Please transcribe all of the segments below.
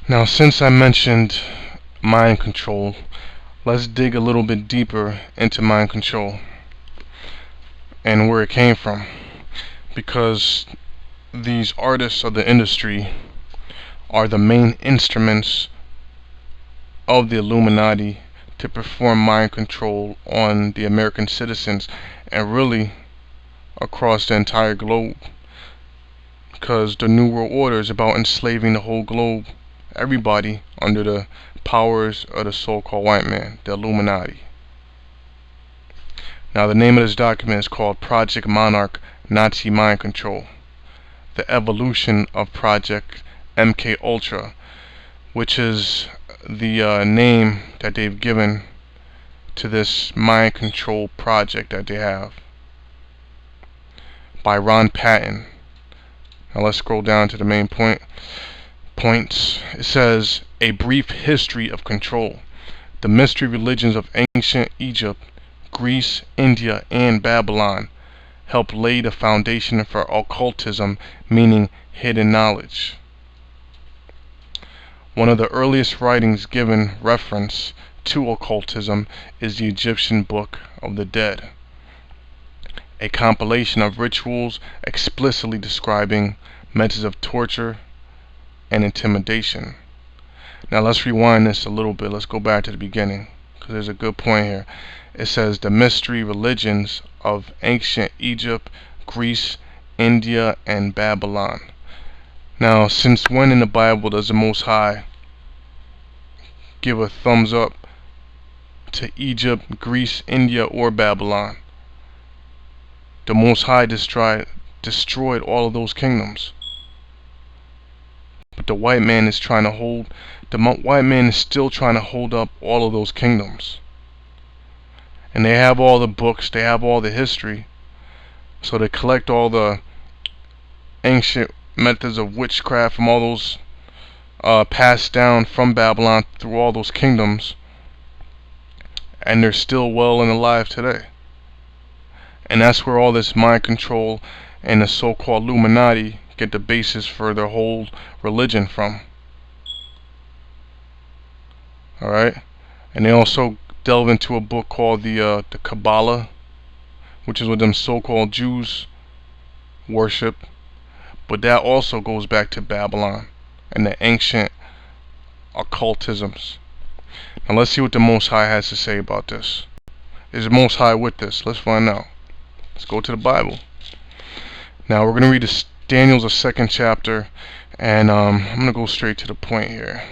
Now, since I mentioned mind control, let's dig a little bit deeper into mind control and where it came from. Because these artists of the industry are the main instruments of the Illuminati to perform mind control on the American citizens and really across the entire globe. Because the New World Order is about enslaving the whole globe, everybody, under the powers of the so-called white man, the Illuminati. Now, the name of this document is called Project Monarch Nazi Mind Control, the evolution of Project MK Ultra, which is the name that they've given to this mind control project that they have, by Ron Patton. Now let's scroll down to the main points. It says, a brief history of control. The mystery religions of ancient Egypt, Greece, India, and Babylon helped lay the foundation for occultism, meaning hidden knowledge. One of the earliest writings given reference to occultism is the Egyptian Book of the Dead, a compilation of rituals explicitly describing methods of torture and intimidation. Now let's rewind this a little bit. Let's go back to the beginning, because there's a good point here. It says the mystery religions of ancient Egypt, Greece, India, and Babylon. Now, since when in the Bible does the Most High give a thumbs up to Egypt, Greece, India, or Babylon? The Most High destroyed all of those kingdoms. But the white man is still trying to hold up all of those kingdoms. And they have all the books, they have all the history. So they collect all the ancient methods of witchcraft from all those passed down from Babylon through all those kingdoms. And they're still well and alive today. And that's where all this mind control and the so-called Illuminati get the basis for their whole religion from. Alright? And they also delve into a book called the Kabbalah, which is what them so-called Jews worship. But that also goes back to Babylon and the ancient occultisms. Now let's see what the Most High has to say about this. Is the Most High with this? Let's find out. Let's go to the Bible. Now we're going to read Daniel's second chapter, and I'm going to go straight to the point here,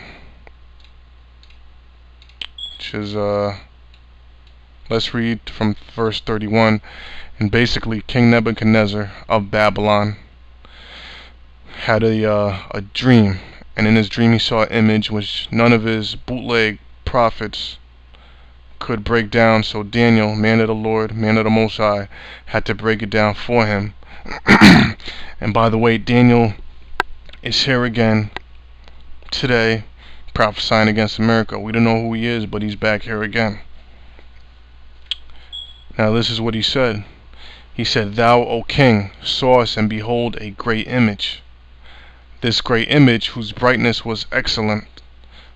which is let's read from verse 31. And basically, King Nebuchadnezzar of Babylon had a dream, and in his dream he saw an image which none of his bootleg prophets could break down. So Daniel, man of the Lord, man of the Most High, had to break it down for him. And by the way, Daniel is here again today, prophesying against America. We don't know who he is, but he's back here again. Now this is what he said. He said, "Thou, O king, sawest, and behold, a great image. This great image, whose brightness was excellent,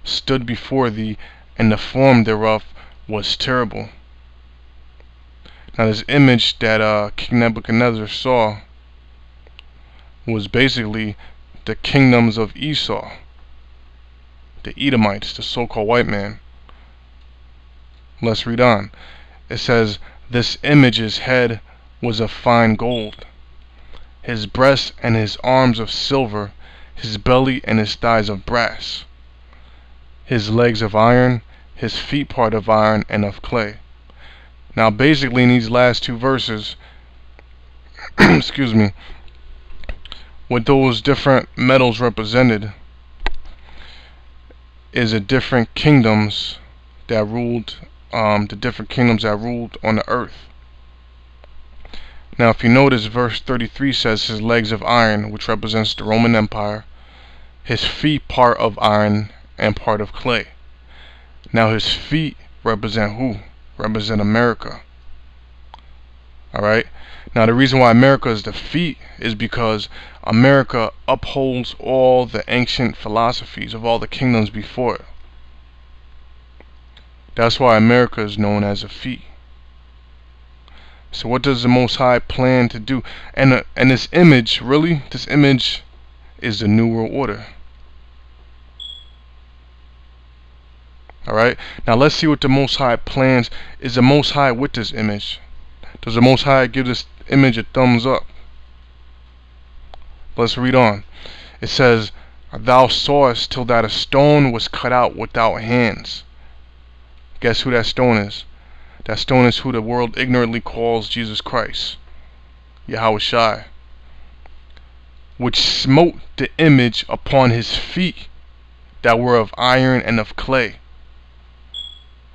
stood before thee, and the form thereof was terrible." Now this image that King Nebuchadnezzar saw was basically the kingdoms of Esau, the Edomites, the so-called white man. Let's read on. It says, "This image's head was of fine gold, his breast and his arms of silver, his belly and his thighs of brass, his legs of iron, his feet part of iron and of clay." Now basically in these last two verses, excuse me, what those different metals represented is the different kingdoms that ruled, on the earth. Now if you notice, verse 33 says his legs of iron, which represents the Roman Empire, his feet part of iron and part of clay. Now his feet represent who? Represent America. Alright? Now the reason why America is the feet is because America upholds all the ancient philosophies of all the kingdoms before it. That's why America is known as a feet. So what does the Most High plan to do? And this image, really, this image is the New World Order. Alright? Now let's see what the Most High plans. Is the Most High with this image? Does the Most High give this image a thumbs up? Let's read on. It says, "Thou sawest till that a stone was cut out without hands." Guess who that stone is? That stone is who the world ignorantly calls Jesus Christ, Yahweh Shai, which smote the image upon his feet that were of iron and of clay.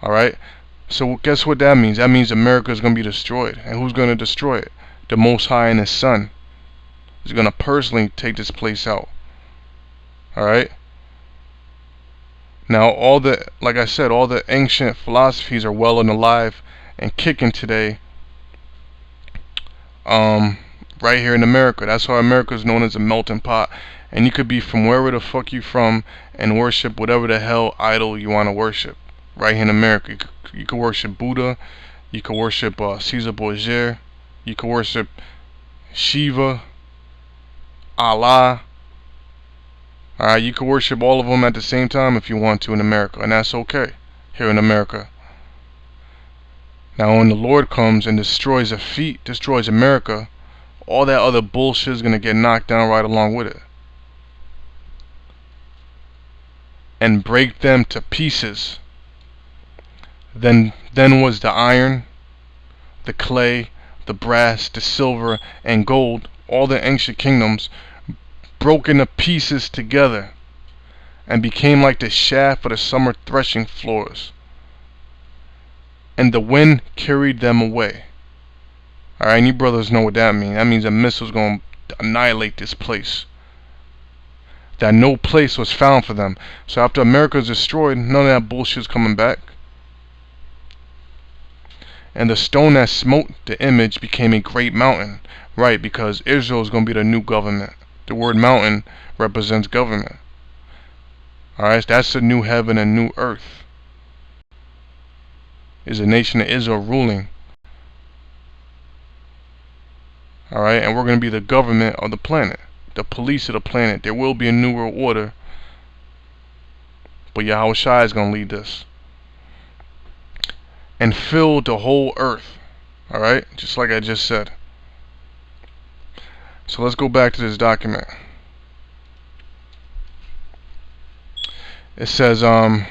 Alright? So guess what that means? That means America is going to be destroyed. And who's going to destroy it? The Most High and his Son is going to personally take this place out. Alright? Now like I said, all the ancient philosophies are well and alive and kicking today. Right here in America. That's why America is known as a melting pot. And you could be from wherever the fuck you from and worship whatever the hell idol you want to worship. Right here in America. You could worship Buddha. You could worship Caesar Borgia. You could worship Shiva, Allah. Alright, you can worship all of them at the same time if you want to in America, and that's okay here in America. Now when the Lord comes and destroys a feet, destroys America, all that other bullshit is going to get knocked down right along with it. And break them to pieces. Then was the iron, the clay, the brass, the silver, and gold, all the ancient kingdoms, broken to pieces together and became like the shaft of the summer threshing floors, and the wind carried them away. Alright, you brothers know what that means. That means a missile's going to annihilate this place, that no place was found for them. So after America is destroyed, none of that bullshit's coming back. And the stone that smote the image became a great mountain. Right, because Israel is going to be the new government. The word mountain represents government. Alright, that's the new heaven and new earth. Is the nation of Israel ruling. Alright, and we're going to be the government of the planet. The police of the planet. There will be a new world order. But Yahweh Shai is going to lead this. And fill the whole earth. Alright, just like I just said. So let's go back to this document. It says, a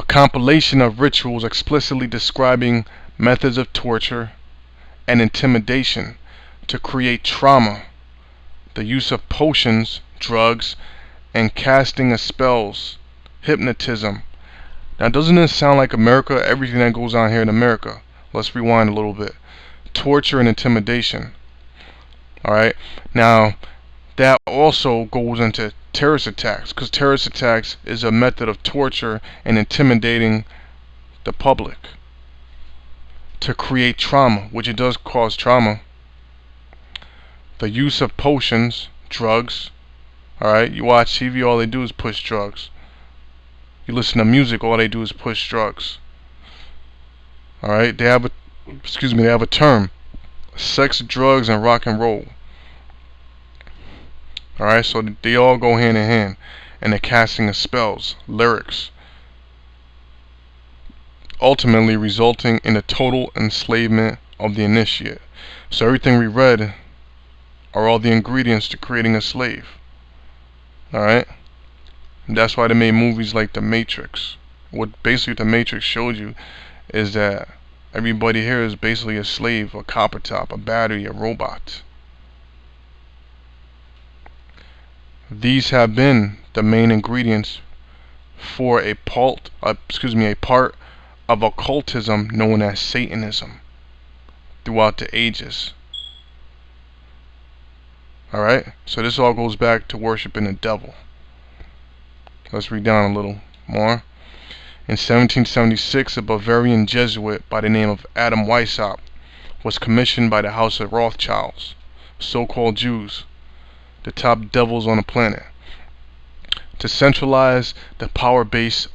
compilation of rituals explicitly describing methods of torture and intimidation to create trauma, the use of potions, drugs, and casting of spells, hypnotism. Now doesn't this sound like America, everything that goes on here in America? Let's rewind a little bit. Torture and intimidation. Alright, now that also goes into terrorist attacks, because terrorist attacks is a method of torture and intimidating the public to create trauma, which it does cause trauma. The use of potions, drugs. Alright, you watch TV, all they do is push drugs. You listen to music, all they do is push drugs. Alright, they have a term. Sex, drugs, and rock and roll. Alright, so they all go hand in hand. And the casting of spells, lyrics, ultimately resulting in the total enslavement of the initiate. So everything we read are all the ingredients to creating a slave. Alright? And that's why they made movies like The Matrix. What basically The Matrix showed you is that everybody here is basically a slave, a copper top, a battery, a robot. These have been the main ingredients for a part of occultism known as Satanism throughout the ages. Alright, so this all goes back to worshiping the devil. Let's read down a little more. In 1776, a Bavarian Jesuit by the name of Adam Weishaupt was commissioned by the House of Rothschilds, so-called Jews, the top devils on the planet, to centralize the power base